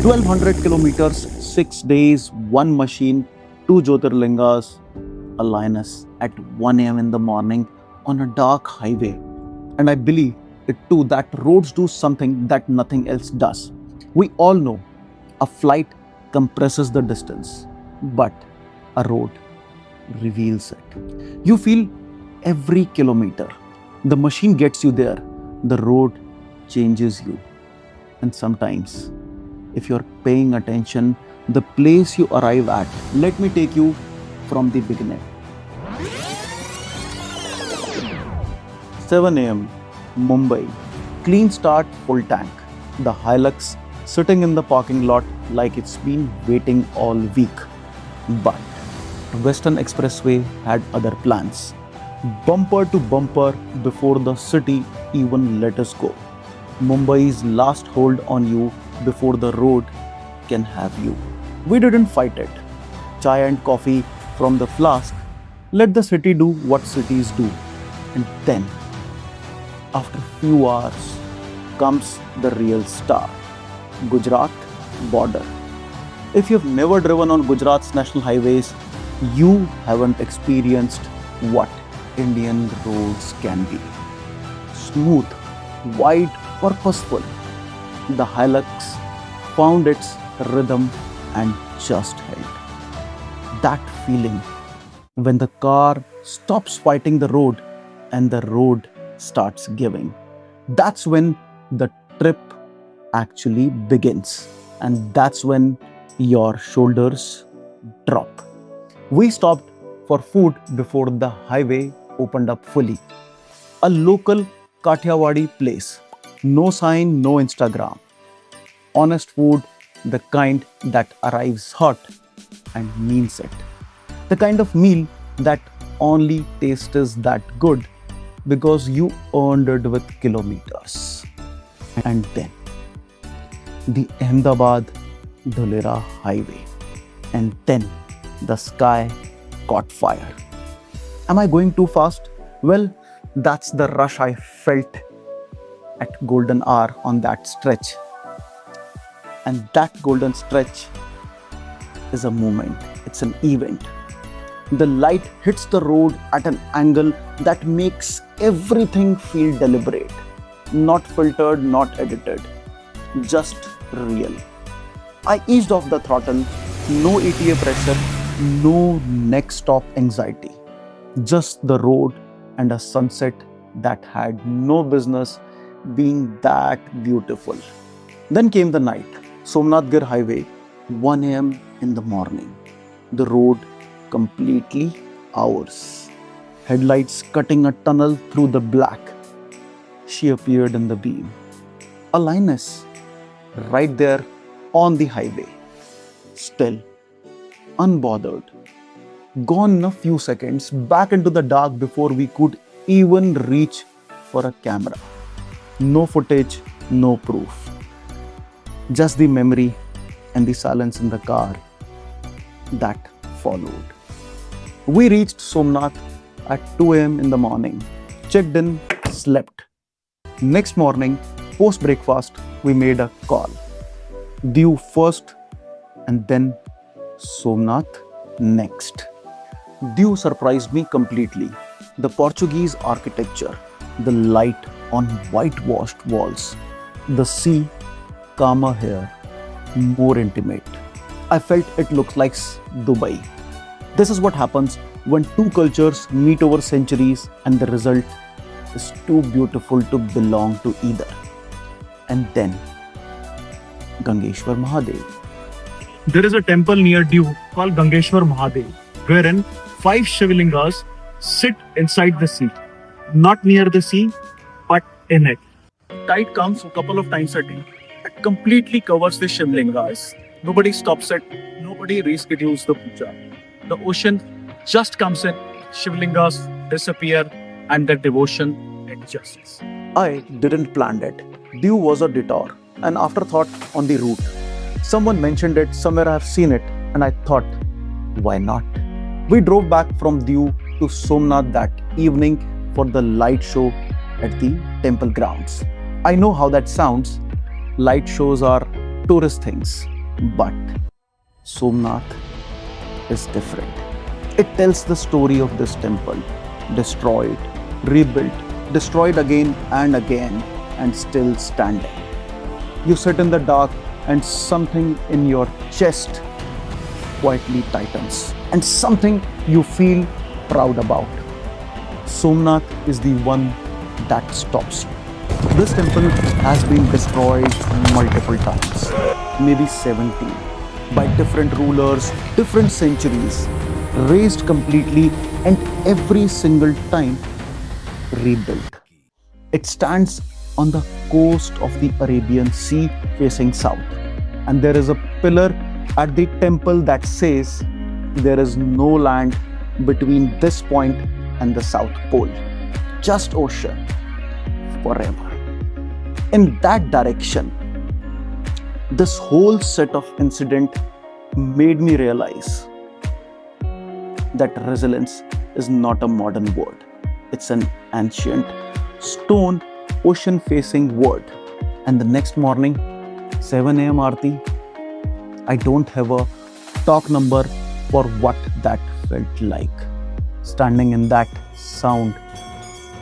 1,200 kilometers, 6 days, one machine, two Jyotirlingas, a lioness at 1 a.m. in the morning on a dark highway. And I believe it too that roads do something that nothing else does. We all know a flight compresses the distance, but a road reveals it. You feel every kilometer. The machine gets you there, the road changes you. And sometimes, if you're paying attention, the place you arrive at, let me take you from the beginning. 7 a.m. Mumbai. Clean start, full tank. The Hilux sitting in the parking lot like it's been waiting all week. But Western Expressway had other plans. Bumper to bumper before the city even let us go. Mumbai's last hold on you before the road can have you. We didn't fight it. Chai and coffee from the flask. Let the city do what cities do. And then, after few hours, comes the real star. Gujarat Border. If you've never driven on Gujarat's national highways, you haven't experienced what Indian roads can be. Smooth, wide, purposeful. The Hilux found its rhythm and just held. That feeling when the car stops fighting the road and the road starts giving. That's when the trip actually begins. And that's when your shoulders drop. We stopped for food before the highway opened up fully. A local Kathiawadi place. No sign, no Instagram. Honest food, the kind that arrives hot and means it. The kind of meal that only tastes that good because you earned it with kilometers. And then, the Ahmedabad Dholera highway. And then, the sky caught fire. Am I going too fast? Well, that's the rush I felt at golden hour on that stretch. And that golden stretch is a moment. It's an event. The light hits the road at an angle that makes everything feel deliberate. Not filtered, not edited. Just real. I eased off the throttle. No ETA pressure. No next stop anxiety. Just the road and a sunset that had no business being that beautiful. Then came the night. Somnath Gir Highway, 1 a.m. in the morning. The road completely ours. Headlights cutting a tunnel through the black. She appeared in the beam. A lioness right there on the highway. Still, unbothered. Gone in a few seconds, back into the dark before we could even reach for a camera. No footage, no proof. Just the memory and the silence in the car that followed. We reached Somnath at 2 a.m. in the morning. Checked in, slept. Next morning, post-breakfast, we made a call. Diu first and then Somnath next. Diu surprised me completely. The Portuguese architecture, the light on whitewashed walls, the sea calmer here, more intimate. I felt it looked like Dubai. This is what happens when two cultures meet over centuries and the result is too beautiful to belong to either. And then, Gangeshwar Mahadev. There is a temple near Diu called Gangeshwar Mahadev, wherein 5 Shivlingas sit inside the sea. Not near the sea, but in it. Tide comes a couple of times a day. It completely covers the Shivlingas. Nobody stops it. Nobody reschedules the puja. The ocean just comes in, Shivlingas disappear, and the devotion adjusts. I didn't plan it. Diu was a detour, an afterthought on the route. Someone mentioned it, somewhere I've seen it, and I thought, why not? We drove back from Diu to Somnath that evening for the light show at the temple grounds. I know how that sounds. Light shows are tourist things. But Somnath is different. It tells the story of this temple, destroyed, rebuilt, destroyed again and still standing. You sit in the dark and something in your chest quietly tightens, and something you feel proud about. Somnath is the one that stops you. This temple has been destroyed multiple times, maybe 70, by different rulers, different centuries, razed completely, and every single time rebuilt. It stands on the coast of the Arabian Sea facing south, and there is a pillar at the temple that says there is no land between this point and the South Pole, just ocean forever. In that direction, this whole set of incident made me realize that resilience is not a modern word. It's an ancient stone ocean facing word. And the next morning, 7 AM Aarti, I don't have a talk number for what that felt like. Standing in that sound,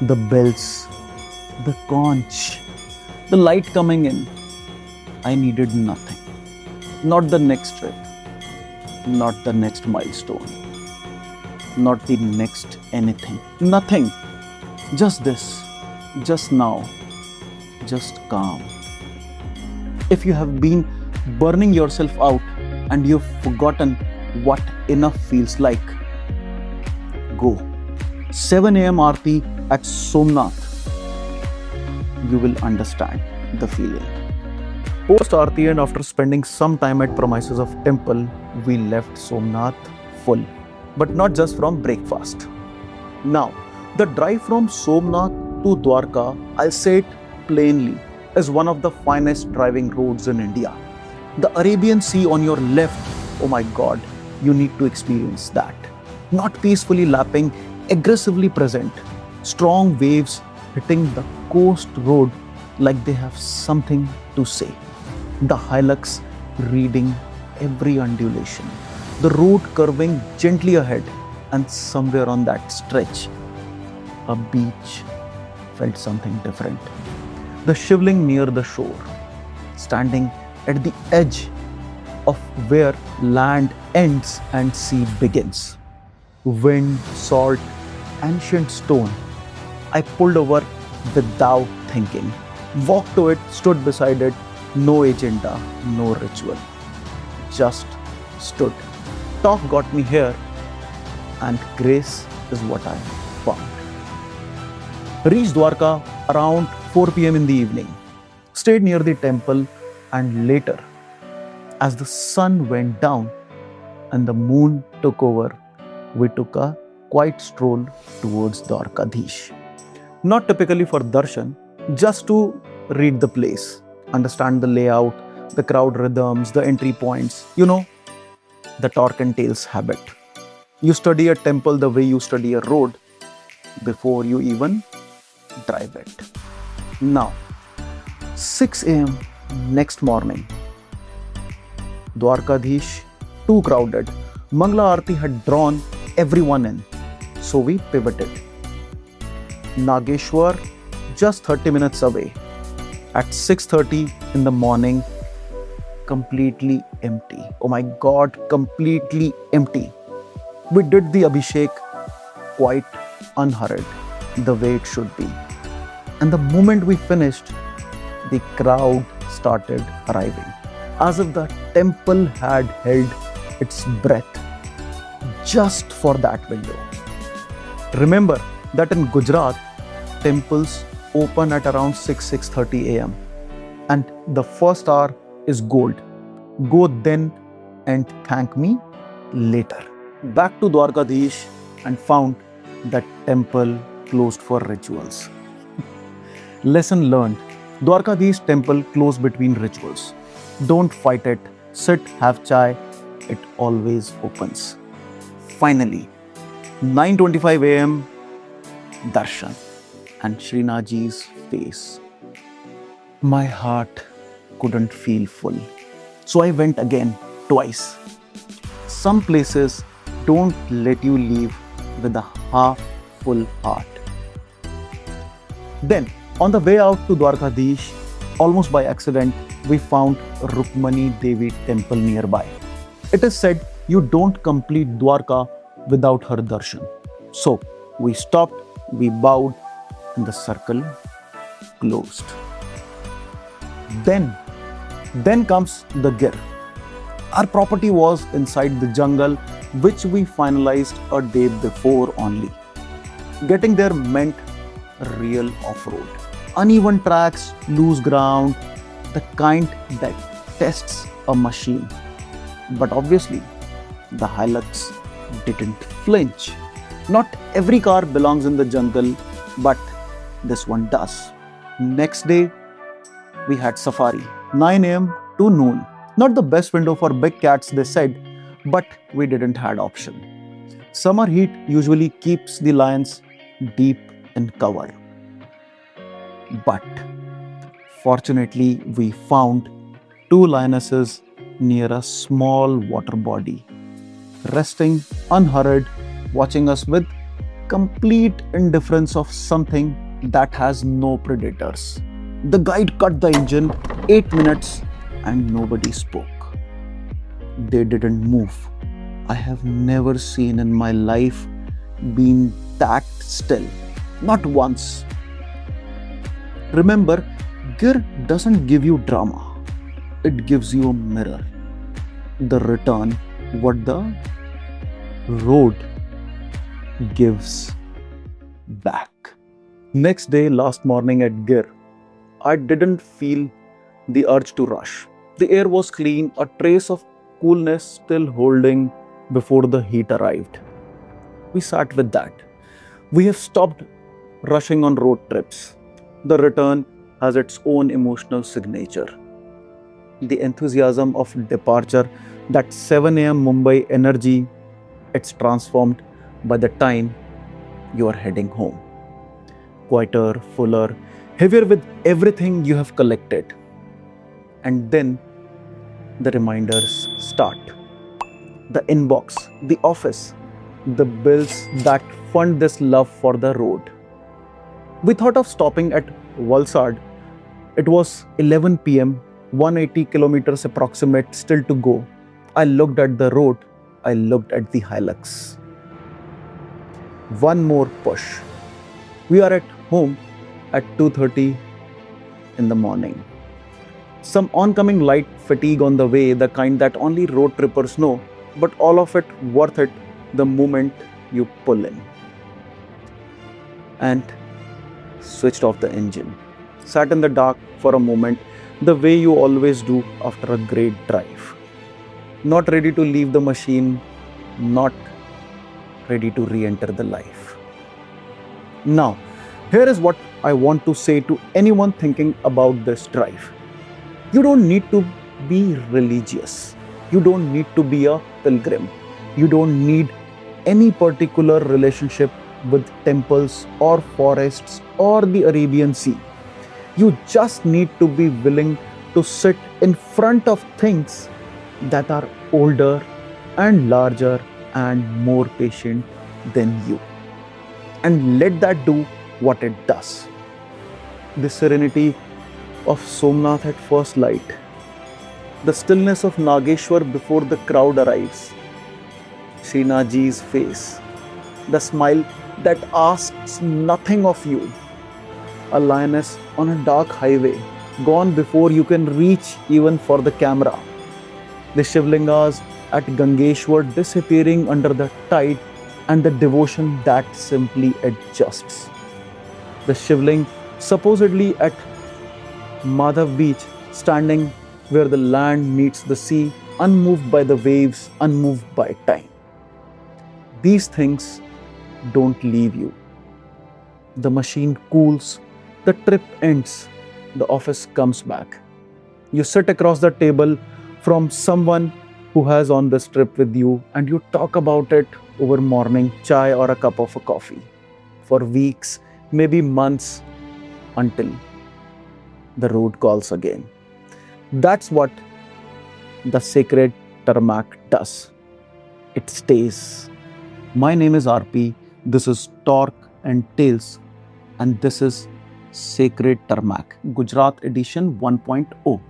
the bells, the conch, the light coming in, I needed nothing. Not the next trip, not the next milestone, not the next anything. Nothing. Just this, just now, just calm. If you have been burning yourself out and you've forgotten what enough feels like, go. 7 AM Aarti at Somnath. You will understand the feeling. Post Aarti and after spending some time at premises of temple, we left Somnath full. But not just from breakfast. Now, the drive from Somnath to Dwarka, I'll say it plainly, is one of the finest driving roads in India. The Arabian Sea on your left, oh my God, you need to experience that. Not peacefully lapping, aggressively present. Strong waves hitting the coast road like they have something to say. The Hilux reading every undulation. The road curving gently ahead, and somewhere on that stretch, a beach felt something different. The shivling near the shore, standing at the edge of where land ends and sea begins. Wind, salt, ancient stone. I pulled over without thinking. Walked to it, stood beside it, no agenda, no ritual. Just stood. Talk got me here, and grace is what I found. Reached Dwarka around 4 PM in the evening. Stayed near the temple, and later, as the sun went down and the moon took over, we took a quiet stroll towards Dwarkadish. Not typically for darshan, just to read the place, understand the layout, the crowd rhythms, the entry points, the torque and tails habit. You study a temple the way you study a road before you even drive it. Now, 6 AM next morning, Dwarkadish, too crowded. Mangla Aarti had drawn everyone in, so we pivoted. Nageshwar, just 30 minutes away. At 6:30 in the morning, completely empty. Oh my God, completely empty. We did the Abhishek quite unhurried, the way it should be. And the moment we finished, the crowd started arriving, as if the temple had held its breath just for that window. Remember that in Gujarat, temples open at around 6:30 AM, and the first hour is gold. Go then and thank me later. Back to Dwarkadish and found that temple closed for rituals. Lesson learned. Dwarkadish temple closed between rituals. Don't fight it. Sit, have chai. It always opens. Finally, 9:25 AM, darshan and Srinathji's face. My heart couldn't feel full. So I went again, twice. Some places don't let you leave with a half full heart. Then, on the way out to Dwarkadish, almost by accident, we found Rukmani Devi temple nearby. It is said you don't complete Dwarka without her darshan. So, we stopped, we bowed, and the circle closed. Then comes the Gir. Our property was inside the jungle, which we finalized a day before only. Getting there meant real off-road. Uneven tracks, loose ground, the kind that tests a machine. But obviously, the Hilux didn't flinch. Not every car belongs in the jungle, but this one does. Next day, we had safari, 9 a.m. to noon. Not the best window for big cats, they said, but we didn't had option. Summer heat usually keeps the lions deep in cover. But fortunately, we found 2 lionesses near a small water body, resting unhurried, watching us with complete indifference of something that has no predators. The guide cut the engine, 8 minutes, and nobody spoke. They didn't move. I have never seen in my life been that still. Not once. Remember, Gir doesn't give you drama. It gives you a mirror. The return, what the road gives back. Next day, last morning at Gir, I didn't feel the urge to rush. The air was clean, a trace of coolness still holding before the heat arrived. We sat with that. We have stopped rushing on road trips. The return has its own emotional signature. The enthusiasm of departure, that 7 a.m. Mumbai energy, it's transformed by the time you are heading home. Quieter, fuller, heavier with everything you have collected. And then the reminders start. The inbox, the office, the bills that fund this love for the road. We thought of stopping at Valsad. It was 11 p.m., 180 kilometers approximate still to go. I looked at the road. I looked at the Hilux. One more push. We are at home at 2:30 in the morning. Some oncoming light fatigue on the way, the kind that only road trippers know, but all of it worth it the moment you pull in. And switched off the engine. Sat in the dark for a moment, the way you always do after a great drive. Not ready to leave the machine, not ready to re-enter the life. Now, here is what I want to say to anyone thinking about this drive. You don't need to be religious. You don't need to be a pilgrim. You don't need any particular relationship with temples or forests or the Arabian Sea. You just need to be willing to sit in front of things that are older and larger and more patient than you. And let that do what it does. The serenity of Somnath at first light. The stillness of Nageshwar before the crowd arrives. Srinathji's face. The smile that asks nothing of you. A lioness on a dark highway, gone before you can reach even for the camera. The Shivlingas at Gangeshwar disappearing under the tide, and the devotion that simply adjusts. The Shivling supposedly at Mahadev beach, standing where the land meets the sea, unmoved by the waves, unmoved by time. These things don't leave you. The machine cools, the trip ends, the office comes back. You sit across the table from someone who has on this trip with you, and you talk about it over morning chai or a cup of a coffee for weeks, maybe months, until the road calls again. That's what the sacred Tarmac does. It stays. My name is RP, this is Torque and Tales, and this is Sacred Tarmac, Gujarat Edition 1.0.